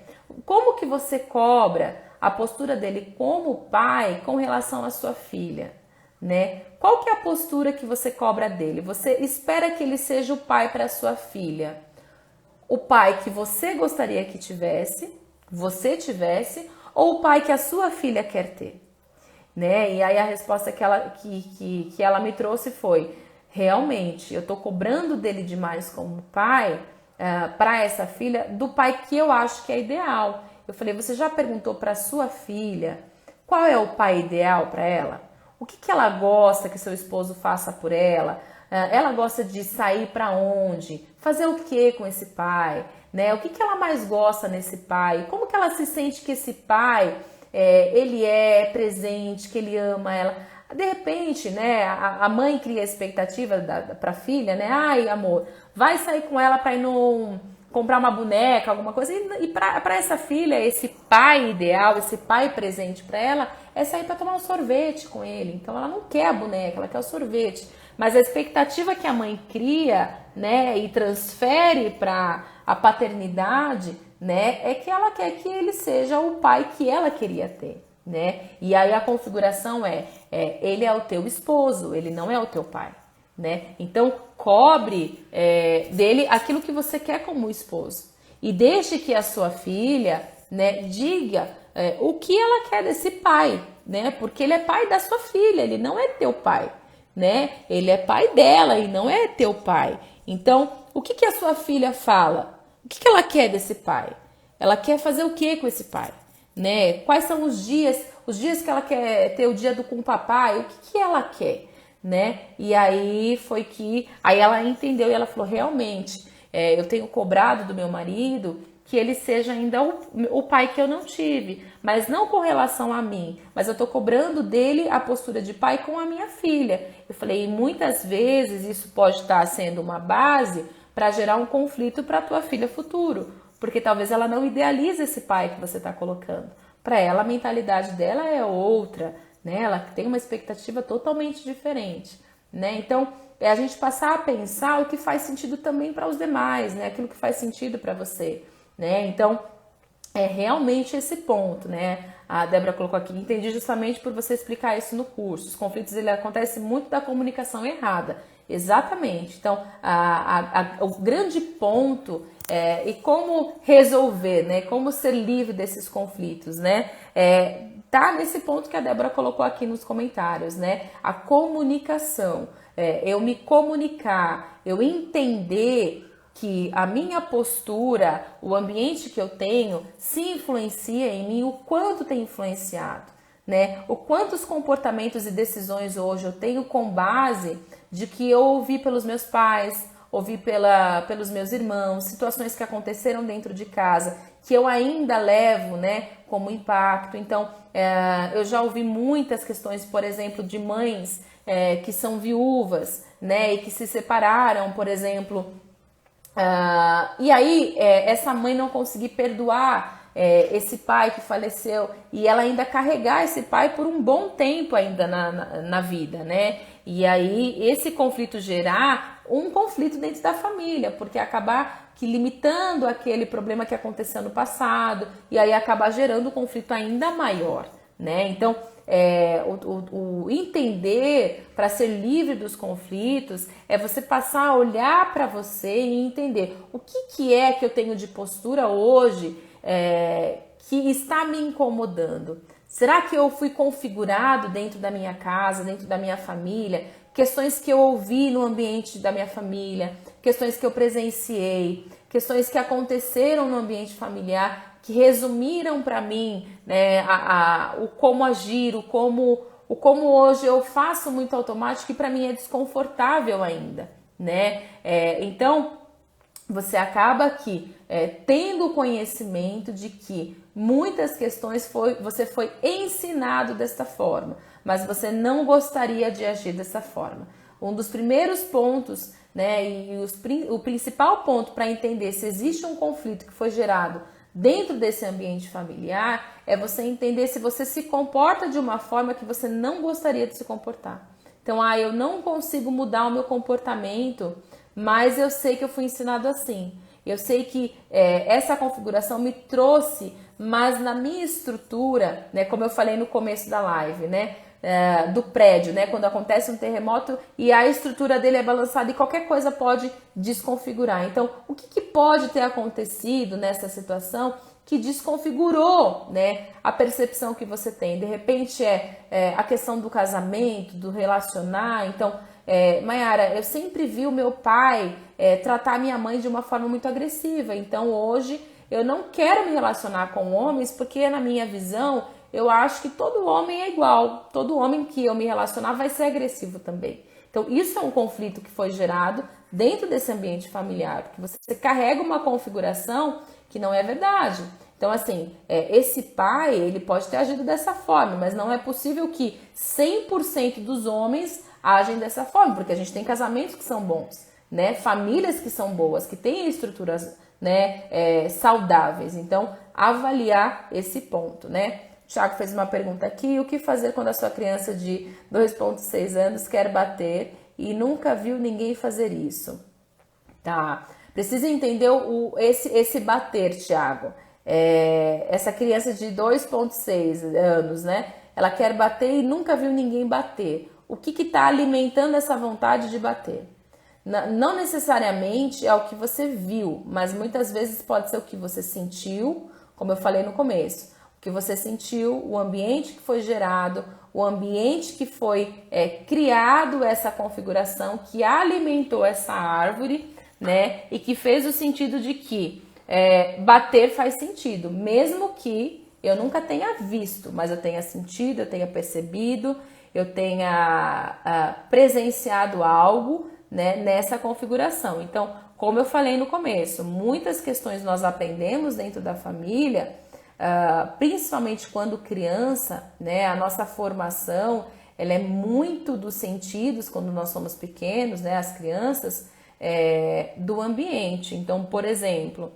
[SPEAKER 1] como que você cobra a postura dele como pai com relação à sua filha, né? Qual que é a postura que você cobra dele? Você espera que ele seja o pai para sua filha, o pai que você gostaria que você tivesse, ou o pai que a sua filha quer ter, né? E aí a resposta que ela me trouxe foi, realmente, eu tô cobrando dele demais como pai, para essa filha, do pai que eu acho que é ideal. Eu falei, você já perguntou para sua filha qual é o pai ideal para ela? O que ela gosta que seu esposo faça por ela? Ela gosta de sair para onde? Fazer o que com esse pai? Né? O que ela mais gosta nesse pai? Como que ela se sente que esse pai ele é presente, que ele ama ela? De repente, né, a mãe cria a expectativa para a filha, né? Ai, amor, vai sair com ela para ir comprar uma boneca, alguma coisa. E para essa filha, esse pai ideal, esse pai presente para ela, é sair para tomar um sorvete com ele. Então ela não quer a boneca, ela quer o sorvete. mas a expectativa que a mãe cria, né, e transfere para a paternidade, né, é que ela quer que ele seja o pai que ela queria ter, né? E aí a configuração ele é o teu esposo, ele não é o teu pai, né? Então cobre dele aquilo que você quer como esposo e deixe que a sua filha, né, diga o que ela quer desse pai, né? Porque ele é pai da sua filha, ele não é teu pai, né? Ele é pai dela e não é teu pai. Então, o que a sua filha fala? O que ela quer desse pai? Ela quer fazer o que com esse pai? Né? Quais são os dias que ela quer ter o dia com o papai? O que ela quer? Né? E aí foi que aí ela entendeu e ela falou, realmente, eu tenho cobrado do meu marido que ele seja ainda o pai que eu não tive, mas não com relação a mim, mas eu tô cobrando dele a postura de pai com a minha filha. Eu falei, e muitas vezes isso pode estar sendo uma base para gerar um conflito para a tua filha futuro, porque talvez ela não idealize esse pai que você está colocando. Para ela, a mentalidade dela é outra, né? Ela tem uma expectativa totalmente diferente, né? Então, a gente passar a pensar o que faz sentido também para os demais, né? Aquilo que faz sentido para você, né? Então, é realmente esse ponto, né? A Débora colocou aqui, entendi justamente por você explicar isso no curso. Os conflitos, ele acontece muito da comunicação errada. Exatamente. Então, o grande ponto e como resolver, né? Como ser livre desses conflitos, né? Tá nesse ponto que a Débora colocou aqui nos comentários, né? A comunicação. Eu me comunicar, eu entender que a minha postura, o ambiente que eu tenho, se influencia em mim, o quanto tem influenciado, né? O quantos comportamentos e decisões hoje eu tenho com base de que eu ouvi pelos meus pais, ouvi pelos meus irmãos, situações que aconteceram dentro de casa, que eu ainda levo, né, como impacto. Então, eu já ouvi muitas questões, por exemplo, de mães que são viúvas, né, e que se separaram, por exemplo, e aí essa mãe não conseguir perdoar esse pai que faleceu e ela ainda carregar esse pai por um bom tempo ainda na vida, né? E aí esse conflito gerar um conflito dentro da família, porque acabar que limitando aquele problema que aconteceu no passado e aí acabar gerando um conflito ainda maior, né? Então, o entender para ser livre dos conflitos é você passar a olhar para você e entender o que é que eu tenho de postura hoje que está me incomodando. Será que eu fui configurado dentro da minha casa, dentro da minha família? Questões que eu ouvi no ambiente da minha família, questões que eu presenciei, questões que aconteceram no ambiente familiar que resumiram para mim, né, o como agir, o como hoje eu faço muito automático e para mim é desconfortável ainda, né? Então, você acaba aqui tendo conhecimento de que muitas questões você foi ensinado desta forma, mas você não gostaria de agir dessa forma. Um dos primeiros pontos, né, e o principal ponto para entender se existe um conflito que foi gerado dentro desse ambiente familiar é você entender se você se comporta de uma forma que você não gostaria de se comportar. Então, eu não consigo mudar o meu comportamento, mas eu sei que eu fui ensinado assim. Eu sei que essa configuração me trouxe, mas na minha estrutura, né, como eu falei no começo da live, né, do prédio, né, quando acontece um terremoto e a estrutura dele é balançada e qualquer coisa pode desconfigurar. Então, o que pode ter acontecido nessa situação que desconfigurou, né, a percepção que você tem? De repente a questão do casamento, do relacionar. Então, Mayara, eu sempre vi o meu pai tratar minha mãe de uma forma muito agressiva. Então, hoje eu não quero me relacionar com homens porque na minha visão eu acho que todo homem é igual, todo homem que eu me relacionar vai ser agressivo também. Então, isso é um conflito que foi gerado dentro desse ambiente familiar, porque você carrega uma configuração que não é verdade. Então, assim, esse pai, ele pode ter agido dessa forma, mas não é possível que 100% dos homens agem dessa forma, porque a gente tem casamentos que são bons, né? Famílias que são boas, que têm estruturas, né, saudáveis. Então, avaliar esse ponto, né? O Thiago fez uma pergunta aqui, o que fazer quando a sua criança de 2,6 anos quer bater e nunca viu ninguém fazer isso. Tá? Precisa entender esse bater, Thiago. Essa criança de 2,6 anos, né? Ela quer bater e nunca viu ninguém bater. O que está alimentando essa vontade de bater? Não necessariamente é o que você viu, mas muitas vezes pode ser o que você sentiu, como eu falei no começo. O que você sentiu, o ambiente que foi gerado, o ambiente que foi criado, essa configuração que alimentou essa árvore, né? E que fez o sentido de que bater faz sentido, mesmo que eu nunca tenha visto, mas eu tenha sentido, eu tenha percebido, eu tenha presenciado algo, né, nessa configuração. Então, como eu falei no começo, muitas questões nós aprendemos dentro da família, principalmente quando criança, né, a nossa formação ela é muito dos sentidos quando nós somos pequenos, né, as crianças, do ambiente. Então, por exemplo,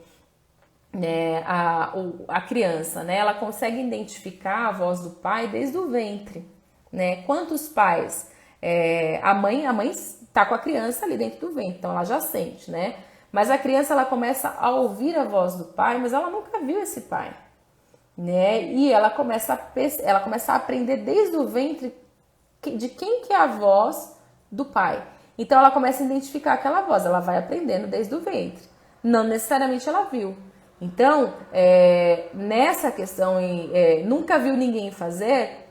[SPEAKER 1] né, a criança, né, ela consegue identificar a voz do pai desde o ventre, né? Quantos pais, a mãe tá com a criança ali dentro do ventre, então ela já sente, né? Mas a criança ela começa a ouvir a voz do pai, mas ela nunca viu esse pai, né? E ela começa a aprender desde o ventre de quem que é a voz do pai. Então ela começa a identificar aquela voz, ela vai aprendendo desde o ventre. Não necessariamente ela viu. Então, nessa questão, nunca viu ninguém fazer,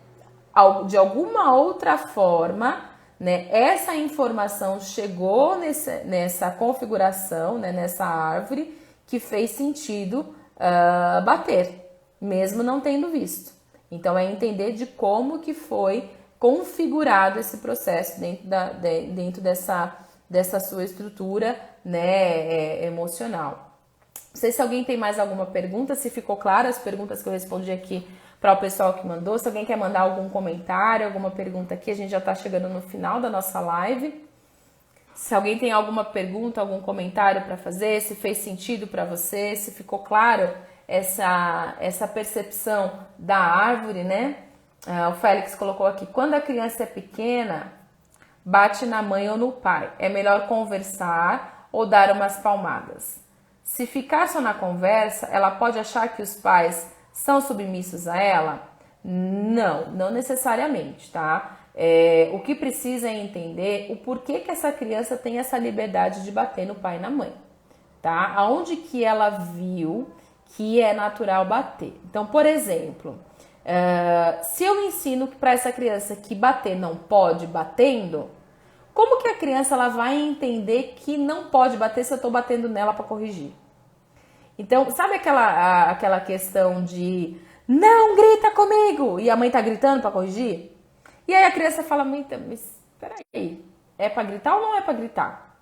[SPEAKER 1] de alguma outra forma, né, essa informação chegou nessa configuração, né, nessa árvore, que fez sentido bater, mesmo não tendo visto. Então, é entender de como que foi configurado esse processo dentro dessa sua estrutura, né, emocional. Não sei se alguém tem mais alguma pergunta, se ficou claro as perguntas que eu respondi aqui para o pessoal que mandou. Se alguém quer mandar algum comentário, alguma pergunta aqui, a gente já está chegando no final da nossa live. Se alguém tem alguma pergunta, algum comentário para fazer, se fez sentido para você, se ficou claro essa percepção da árvore, né? O Félix colocou aqui, quando a criança é pequena, bate na mãe ou no pai. É melhor conversar ou dar umas palmadas. Se ficar só na conversa, ela pode achar que os pais são submissos a ela? Não necessariamente, tá? O que precisa é entender o porquê que essa criança tem essa liberdade de bater no pai e na mãe, tá? Aonde que ela viu que é natural bater. Então, por exemplo, se eu ensino para essa criança que bater não pode batendo, como que a criança ela vai entender que não pode bater se eu estou batendo nela para corrigir? Então, sabe aquela questão de não grita comigo e a mãe tá gritando para corrigir? E aí a criança fala, mãe, mas peraí, é para gritar ou não é para gritar?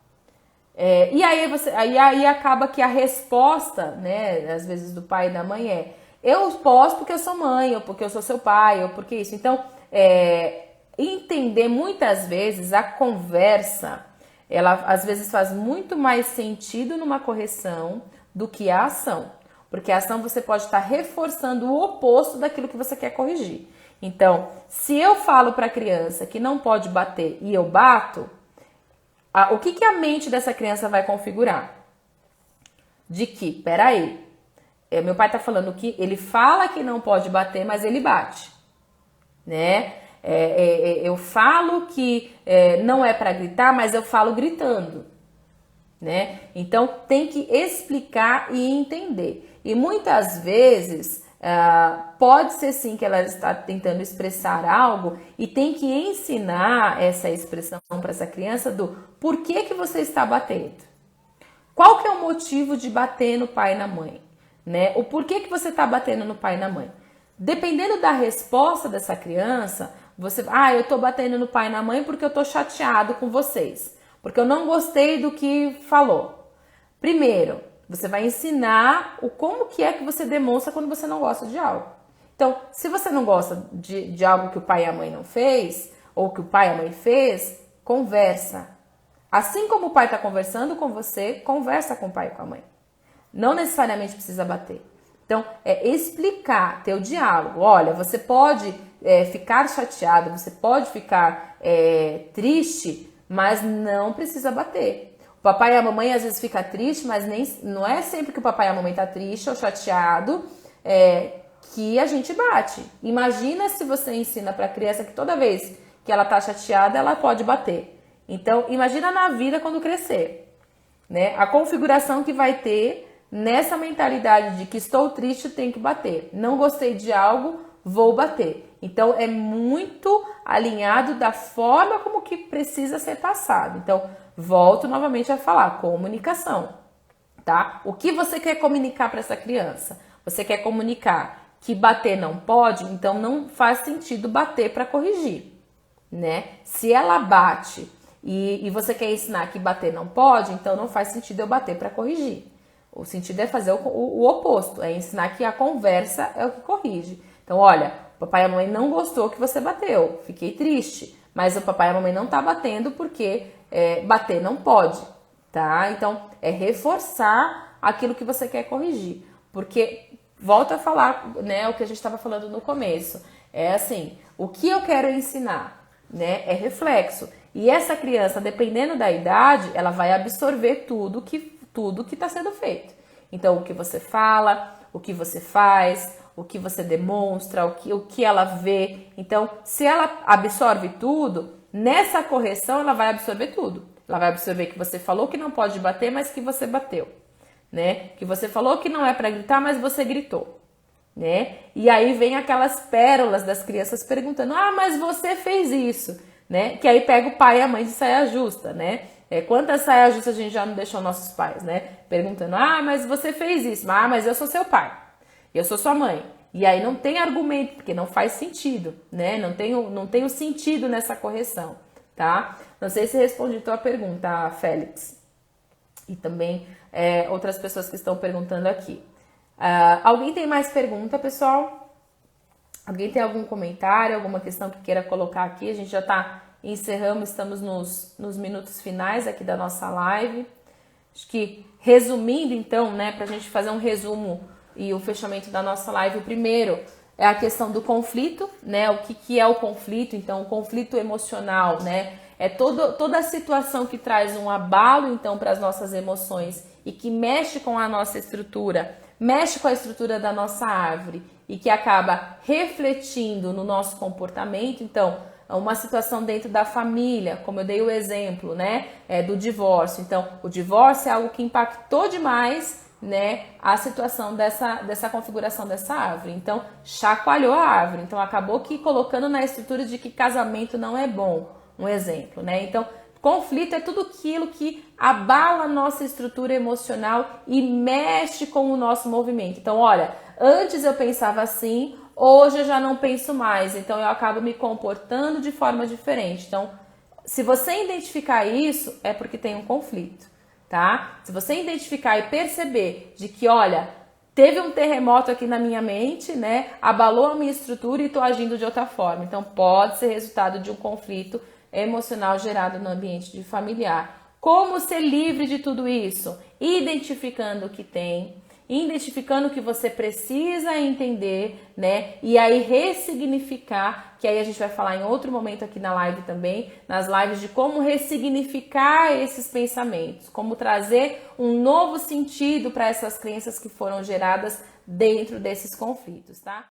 [SPEAKER 1] E aí acaba que a resposta, né, às vezes do pai e da mãe eu posso porque eu sou mãe, ou porque eu sou seu pai, ou porque isso. Então, entender muitas vezes a conversa, ela às vezes faz muito mais sentido numa correção do que a ação. Porque a ação você pode estar reforçando o oposto daquilo que você quer corrigir. Então, se eu falo para a criança que não pode bater e eu bato, o que a mente dessa criança vai configurar? De que, peraí, meu pai tá falando que ele fala que não pode bater, mas ele bate, né? Eu falo que não é para gritar, mas eu falo gritando, né? Então tem que explicar e entender. E muitas vezes pode ser sim que ela está tentando expressar algo e tem que ensinar essa expressão para essa criança do porquê que você está batendo. Qual que é o motivo de bater no pai e na mãe? Né? O porquê que você está batendo no pai e na mãe? Dependendo da resposta dessa criança, eu tô batendo no pai e na mãe porque eu tô chateado com vocês, porque eu não gostei do que falou. Primeiro, você vai ensinar como que é que você demonstra quando você não gosta de algo. Então, se você não gosta de algo que o pai e a mãe não fez, ou que o pai e a mãe fez, conversa. Assim como o pai está conversando com você, conversa com o pai e com a mãe. Não necessariamente precisa bater. Então, explicar, ter o diálogo. Olha, você pode ficar chateado, você pode ficar triste mas não precisa bater. O papai e a mamãe às vezes fica triste, mas não é sempre que o papai e a mamãe tá triste ou chateado que a gente bate. Imagina se você ensina para a criança que toda vez que ela tá chateada, ela pode bater. Então, imagina na vida quando crescer, né? A configuração que vai ter nessa mentalidade de que estou triste, tenho que bater. Não gostei de algo, vou bater. Então, é muito alinhado da forma como que precisa ser passado. Então, volto novamente a falar, comunicação, tá? O que você quer comunicar para essa criança? Você quer comunicar que bater não pode? Então, não faz sentido bater para corrigir, né? Se ela bate e você quer ensinar que bater não pode, então não faz sentido eu bater para corrigir. O sentido é fazer o oposto, é ensinar que a conversa é o que corrige. Então, olha, o papai e a mamãe não gostou que você bateu, fiquei triste, mas o papai e a mamãe não tá batendo porque bater não pode, tá? Então, é reforçar aquilo que você quer corrigir, porque, volto a falar, né, o que a gente estava falando no começo, é assim, o que eu quero ensinar, né, é reflexo, e essa criança, dependendo da idade, ela vai absorver tudo que está sendo feito. Então, o que você fala, o que você faz, o que você demonstra, o que ela vê. Então, se ela absorve tudo, nessa correção ela vai absorver tudo. Ela vai absorver que você falou que não pode bater, mas que você bateu, né? Que você falou que não é para gritar, mas você gritou, né? E aí vem aquelas pérolas das crianças perguntando: ah, mas você fez isso, né? Que aí pega o pai e a mãe de saia justa, né? Quantas saias justas a gente já não deixou nossos pais, né? Perguntando: ah, mas você fez isso. Ah, mas eu sou seu pai. Eu sou sua mãe. E aí não tem argumento, porque não faz sentido, né? Não tenho sentido nessa correção, tá? Não sei se respondi a tua pergunta, Félix. E também outras pessoas que estão perguntando aqui. Alguém tem mais pergunta, pessoal? Alguém tem algum comentário, alguma questão que queira colocar aqui? A gente já encerramos, estamos nos minutos finais aqui da nossa live. Acho que, resumindo então, né, pra gente fazer um resumo e o fechamento da nossa live, o primeiro é a questão do conflito, né? O que é o conflito? Então, o conflito emocional, né? É toda a situação que traz um abalo, então, para as nossas emoções e que mexe com a nossa estrutura, mexe com a estrutura da nossa árvore e que acaba refletindo no nosso comportamento. Então, uma situação dentro da família, como eu dei o exemplo, né, do divórcio. Então, o divórcio é algo que impactou demais, né, a situação dessa configuração dessa árvore. Então, chacoalhou a árvore. Então, acabou que colocando na estrutura de que casamento não é bom, um exemplo, né? Então, conflito é tudo aquilo que abala a nossa estrutura emocional e mexe com o nosso movimento. Então, olha, antes eu pensava assim, hoje eu já não penso mais, então eu acabo me comportando de forma diferente. Então, se você identificar isso, é porque tem um conflito, tá? Se você identificar e perceber de que, olha, teve um terremoto aqui na minha mente, né? Abalou a minha estrutura e estou agindo de outra forma. Então, pode ser resultado de um conflito emocional gerado no ambiente de familiar. Como ser livre de tudo isso? Identificando o que tem, identificando o que você precisa entender, né? E aí ressignificar, que aí a gente vai falar em outro momento aqui na live também, nas lives de como ressignificar esses pensamentos, como trazer um novo sentido para essas crenças que foram geradas dentro desses conflitos, tá?